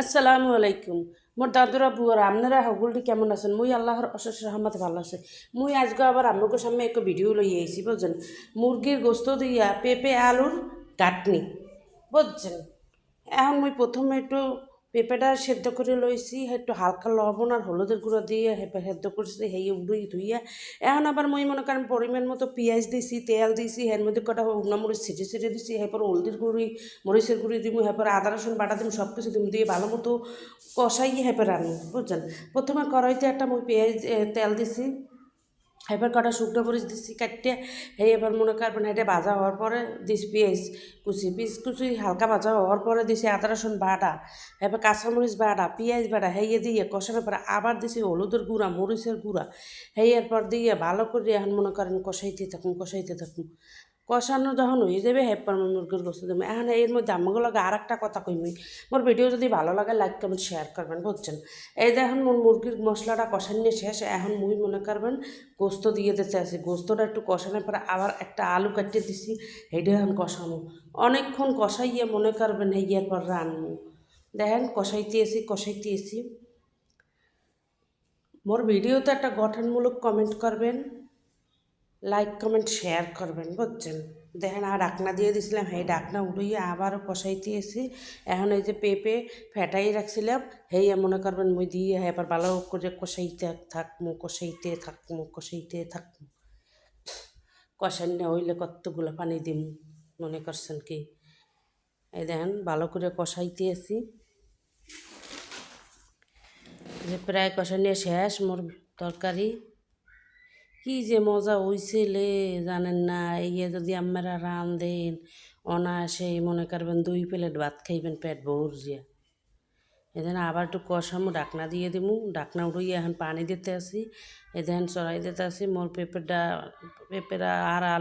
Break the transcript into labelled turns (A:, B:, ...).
A: আসসালামু আলাইকুম। মোর দাদুরা বুয়ারা আপনারা সকলটি কেমন আছেন? মুই আল্লাহর অশেষ রহমতে ভালো আছে। মুই আজকে আবার আপনাদের সামনে একটা ভিডিও লই আইছি বুঝছেন। মুরগির গোস্ত দিয়া পেঁপে আলুর কাটনি বুঝছেন। এখন মুই প্রথমে একটু পেঁপেটা সেদ্ধ করে লইছি, একটু হালকা লবণ আর হলুদের গুঁড়ো দিয়ে সেদ্ধ করছি, সেই উড়ি ধুইয়া এখন আবার মুই মনে করেন পরিমাণ মতো পেঁয়াজ দিছি, তেল দিছি, এর মধ্যে কটা উগনা মরিচ ছিটে ছিটে দিছি, এরপর হলদির গুঁড়ি মরিচের গুঁড়ি দিব, এরপর আদা রসুন বাটা দিব, সব কিছু দিব দিয়ে ভালো মতো কষাইয়ে হেপে রান্না বুঝছেন। প্রথমে কড়াইতে একটা মুই পেঁয়াজ তেল দিছি, এবার কটা শুকনো মরিচ দিচ্ছি কাটতে, এবার মনে করবেন এটা ভাজা হওয়ার পরে দিস পেঁয়াজ কুচি হালকা ভাজা হওয়ার পরে দিছি আদা রসুন বাটা, এবার কাঁচামরিচ বাটা, পেঁয়াজ বাটা দিয়ে কষানোর পরে আবার দিছি হলুদের গুঁড়া মরিচের গুঁড়া, এরপর দিয়ে ভালো করে এখন মনে করেন কষাইতে থাকুন। কষানো যখন হয়ে যাবে হেরপর আমি মুরগির গোস্ত দেবো। এখন এর মধ্যে আমাকে লাগে আর একটা কথা কইমি, মোর ভিডিও যদি ভালো লাগে লাইক কমেন্ট শেয়ার করবেন বুঝছেন। এই যে এখন মোর মুরগির মশলাটা কষানো শেষ, এখন মুই মনে করবেন গোস্ত দিয়ে দিতে আসি। গোস্তটা একটু কষানোর পরে আবার একটা আলু কাটিয়ে দিছি, এইটা এখন কষানো অনেকক্ষণ কষাইয়ে মনে করবেন হেয়ার পর রানবো। দেখেন কষাইতে এসি। মোর ভিডিওতে একটা গঠনমূলক কমেন্ট করবেন, লাইক কমেন্ট শেয়ার করবেন বুঝছেন। দেখেন আর ডাকনা দিয়ে দিছিলাম, সেই ডাকনা উড়িয়ে আবারও কষাইতে এসি। এখন এই যে পেঁপে ফেটাই রাখছিলাম, সেই মনে করবেন মুই দিয়ে এবার ভালো করে কষাইতে থাকবো। কষাই না হইলে কতগুলো পানি দিম মনে করছেন কি। এই দেখেন ভালো করে কষাইতে এসি, যে প্রায় কষানো শেষ মোর তরকারি। কি যে মজা হইছিলে জানেন না, ইয়ে যদি আপনারা রাঁধেন অনায়াসেই মনে করবেন 2 প্লেট ভাত খাইবেন পেট ভরিয়া। এখানে আবার একটু কষামু, ডাকনা দিয়ে দিমু, ডাকনা উড়িয়ে এখন পানি দিতে আসি। এখানে চড়াই দিতে আসি মোর পেঁপেরা আর আলু